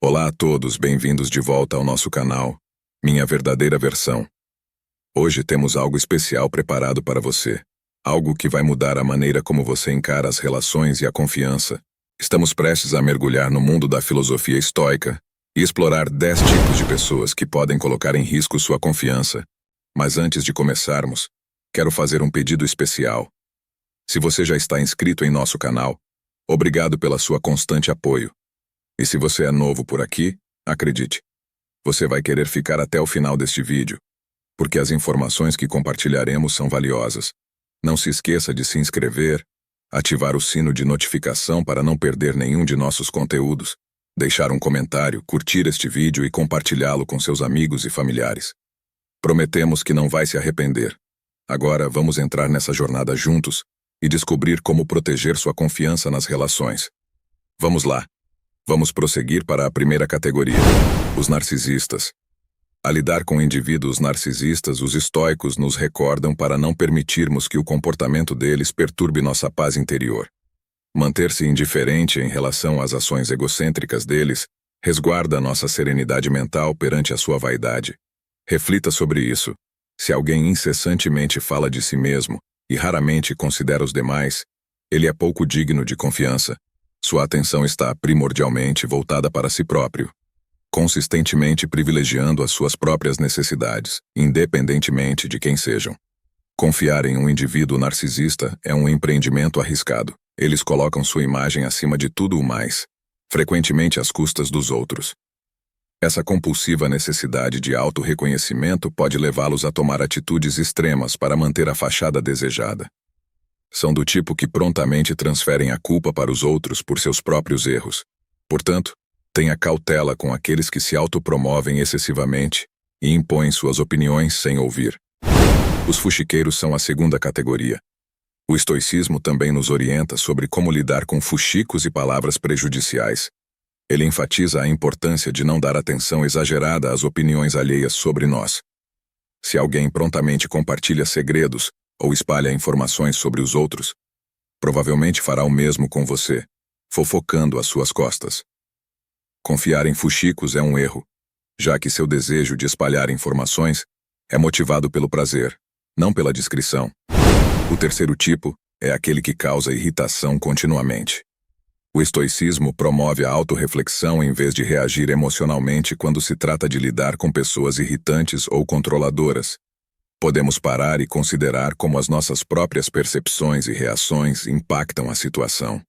Olá a todos, bem-vindos de volta ao nosso canal, Minha Verdadeira Versão. Hoje temos algo especial preparado para você. Algo que vai mudar a maneira como você encara as relações e a confiança. Estamos prestes a mergulhar no mundo da filosofia estoica e explorar 10 tipos de pessoas que podem colocar em risco sua confiança. Mas antes de começarmos, quero fazer um pedido especial. Se você já está inscrito em nosso canal, obrigado pela sua constante apoio. E se você é novo por aqui, acredite, você vai querer ficar até o final deste vídeo, porque as informações que compartilharemos são valiosas. Não se esqueça de se inscrever, ativar o sino de notificação para não perder nenhum de nossos conteúdos, deixar um comentário, curtir este vídeo e compartilhá-lo com seus amigos e familiares. Prometemos que não vai se arrepender. Agora vamos entrar nessa jornada juntos e descobrir como proteger sua confiança nas relações. Vamos lá. Vamos prosseguir para a primeira categoria, os narcisistas. Ao lidar com indivíduos narcisistas, os estoicos nos recordam para não permitirmos que o comportamento deles perturbe nossa paz interior. Manter-se indiferente em relação às ações egocêntricas deles resguarda nossa serenidade mental perante a sua vaidade. Reflita sobre isso. Se alguém incessantemente fala de si mesmo e raramente considera os demais, ele é pouco digno de confiança. Sua atenção está primordialmente voltada para si próprio, consistentemente privilegiando as suas próprias necessidades, independentemente de quem sejam. Confiar em um indivíduo narcisista é um empreendimento arriscado. Eles colocam sua imagem acima de tudo o mais, frequentemente às custas dos outros. Essa compulsiva necessidade de auto-reconhecimento pode levá-los a tomar atitudes extremas para manter a fachada desejada. São do tipo que prontamente transferem a culpa para os outros por seus próprios erros. Portanto, tenha cautela com aqueles que se autopromovem excessivamente e impõem suas opiniões sem ouvir. Os fuxiqueiros são a segunda categoria. O estoicismo também nos orienta sobre como lidar com fuxicos e palavras prejudiciais. Ele enfatiza a importância de não dar atenção exagerada às opiniões alheias sobre nós. Se alguém prontamente compartilha segredos ou espalha informações sobre os outros, provavelmente fará o mesmo com você, fofocando às suas costas. Confiar em fuxicos é um erro, já que seu desejo de espalhar informações é motivado pelo prazer, não pela discrição. O terceiro tipo é aquele que causa irritação continuamente. O estoicismo promove a autorreflexão em vez de reagir emocionalmente quando se trata de lidar com pessoas irritantes ou controladoras. Podemos parar e considerar como as nossas próprias percepções e reações impactam a situação.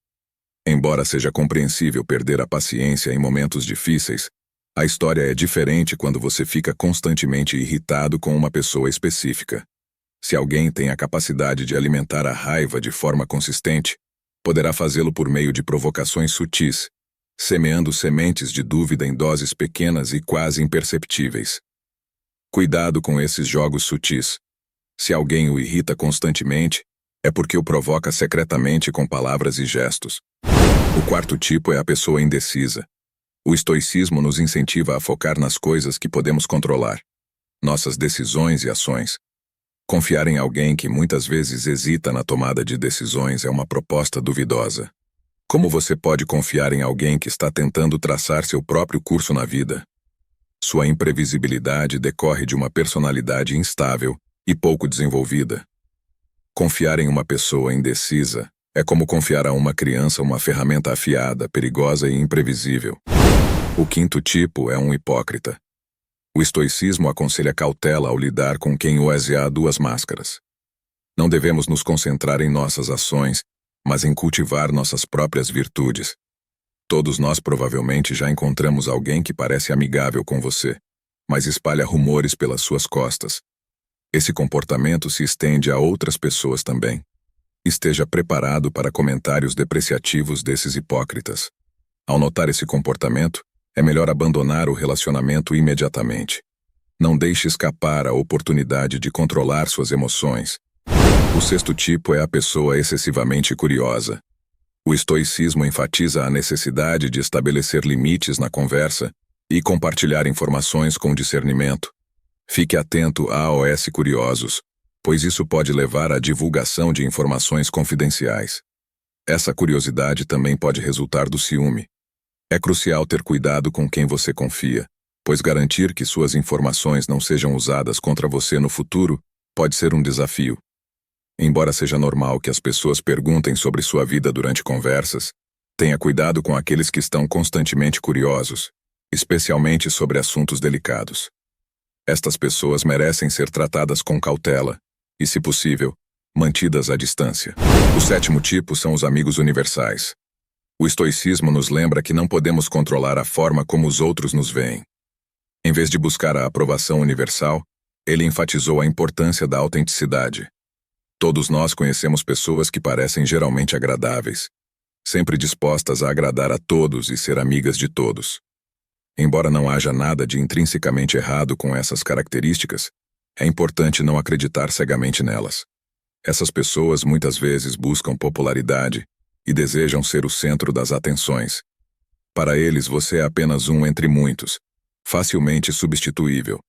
Embora seja compreensível perder a paciência em momentos difíceis, a história é diferente quando você fica constantemente irritado com uma pessoa específica. Se alguém tem a capacidade de alimentar a raiva de forma consistente, poderá fazê-lo por meio de provocações sutis, semeando sementes de dúvida em doses pequenas e quase imperceptíveis. Cuidado com esses jogos sutis. Se alguém o irrita constantemente, é porque o provoca secretamente com palavras e gestos. O quarto tipo é a pessoa indecisa. O estoicismo nos incentiva a focar nas coisas que podemos controlar, nossas decisões e ações. Confiar em alguém que muitas vezes hesita na tomada de decisões é uma proposta duvidosa. Como você pode confiar em alguém que está tentando traçar seu próprio curso na vida? Sua imprevisibilidade decorre de uma personalidade instável e pouco desenvolvida. Confiar em uma pessoa indecisa é como confiar a uma criança uma ferramenta afiada, perigosa e imprevisível. O quinto tipo é um hipócrita. O estoicismo aconselha cautela ao lidar com quem use a duas máscaras. Não devemos nos concentrar em nossas ações, mas em cultivar nossas próprias virtudes. Todos nós provavelmente já encontramos alguém que parece amigável com você, mas espalha rumores pelas suas costas. Esse comportamento se estende a outras pessoas também. Esteja preparado para comentários depreciativos desses hipócritas. Ao notar esse comportamento, é melhor abandonar o relacionamento imediatamente. Não deixe escapar a oportunidade de controlar suas emoções. O sexto tipo é a pessoa excessivamente curiosa. O estoicismo enfatiza a necessidade de estabelecer limites na conversa e compartilhar informações com discernimento. Fique atento a AOS curiosos, pois isso pode levar à divulgação de informações confidenciais. Essa curiosidade também pode resultar do ciúme. É crucial ter cuidado com quem você confia, pois garantir que suas informações não sejam usadas contra você no futuro pode ser um desafio. Embora seja normal que as pessoas perguntem sobre sua vida durante conversas, tenha cuidado com aqueles que estão constantemente curiosos, especialmente sobre assuntos delicados. Estas pessoas merecem ser tratadas com cautela e, se possível, mantidas à distância. O sétimo tipo são os amigos universais. O estoicismo nos lembra que não podemos controlar a forma como os outros nos veem. Em vez de buscar a aprovação universal, ele enfatizou a importância da autenticidade. Todos nós conhecemos pessoas que parecem geralmente agradáveis, sempre dispostas a agradar a todos e ser amigas de todos. Embora não haja nada de intrinsecamente errado com essas características, é importante não acreditar cegamente nelas. Essas pessoas muitas vezes buscam popularidade e desejam ser o centro das atenções. Para eles, você é apenas um entre muitos, facilmente substituível.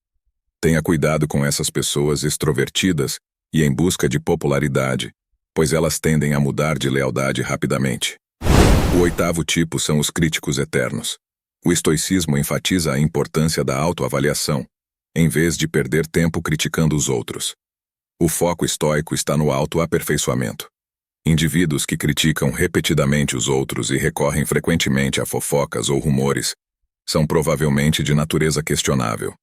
Tenha cuidado com essas pessoas extrovertidas e em busca de popularidade, pois elas tendem a mudar de lealdade rapidamente. O oitavo tipo são os críticos eternos. O estoicismo enfatiza a importância da autoavaliação, em vez de perder tempo criticando os outros. O foco estoico está no autoaperfeiçoamento. Indivíduos que criticam repetidamente os outros e recorrem frequentemente a fofocas ou rumores são provavelmente de natureza questionável.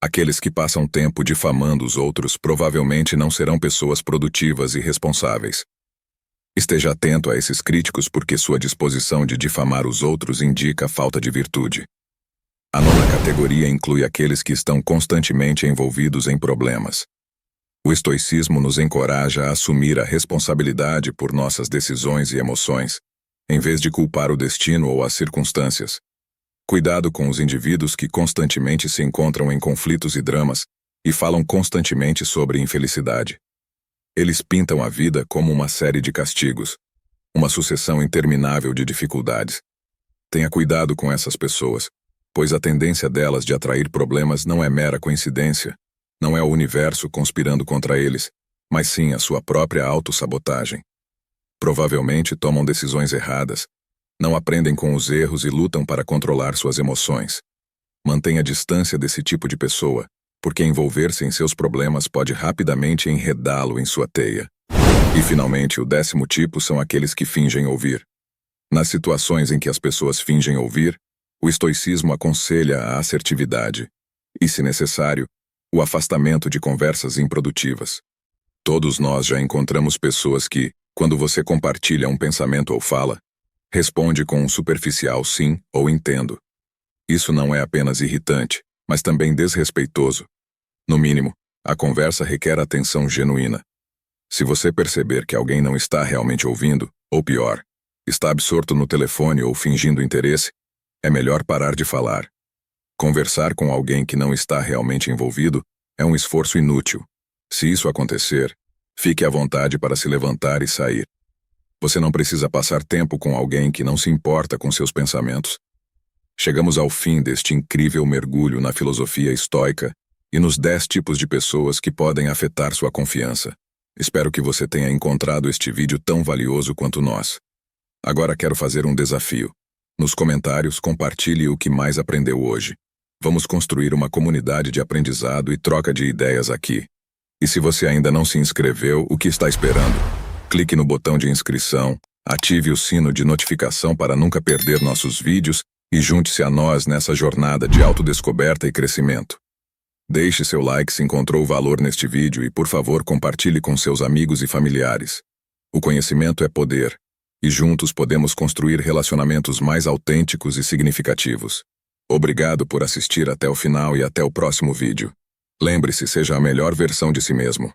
Aqueles que passam tempo difamando os outros provavelmente não serão pessoas produtivas e responsáveis. Esteja atento a esses críticos porque sua disposição de difamar os outros indica falta de virtude. A nona categoria inclui aqueles que estão constantemente envolvidos em problemas. O estoicismo nos encoraja a assumir a responsabilidade por nossas decisões e emoções, em vez de culpar o destino ou as circunstâncias. Cuidado com os indivíduos que constantemente se encontram em conflitos e dramas e falam constantemente sobre infelicidade. Eles pintam a vida como uma série de castigos, uma sucessão interminável de dificuldades. Tenha cuidado com essas pessoas, pois a tendência delas de atrair problemas não é mera coincidência, não é o universo conspirando contra eles, mas sim a sua própria autossabotagem. Provavelmente tomam decisões erradas, não aprendem com os erros e lutam para controlar suas emoções. Mantenha distância desse tipo de pessoa, porque envolver-se em seus problemas pode rapidamente enredá-lo em sua teia. E finalmente, o 10º tipo são aqueles que fingem ouvir. Nas situações em que as pessoas fingem ouvir, o estoicismo aconselha a assertividade e, se necessário, o afastamento de conversas improdutivas. Todos nós já encontramos pessoas que, quando você compartilha um pensamento ou fala, responde com um superficial sim ou entendo. Isso não é apenas irritante, mas também desrespeitoso. No mínimo, a conversa requer atenção genuína. Se você perceber que alguém não está realmente ouvindo, ou pior, está absorto no telefone ou fingindo interesse, é melhor parar de falar. Conversar com alguém que não está realmente envolvido é um esforço inútil. Se isso acontecer, fique à vontade para se levantar e sair. Você não precisa passar tempo com alguém que não se importa com seus pensamentos. Chegamos ao fim deste incrível mergulho na filosofia estoica e nos 10 tipos de pessoas que podem afetar sua confiança. Espero que você tenha encontrado este vídeo tão valioso quanto nós. Agora quero fazer um desafio. Nos comentários, compartilhe o que mais aprendeu hoje. Vamos construir uma comunidade de aprendizado e troca de ideias aqui. E se você ainda não se inscreveu, o que está esperando? Clique no botão de inscrição, ative o sino de notificação para nunca perder nossos vídeos e junte-se a nós nessa jornada de autodescoberta e crescimento. Deixe seu like se encontrou valor neste vídeo e, por favor, compartilhe com seus amigos e familiares. O conhecimento é poder, e juntos podemos construir relacionamentos mais autênticos e significativos. Obrigado por assistir até o final e até o próximo vídeo. Lembre-se, seja a melhor versão de si mesmo.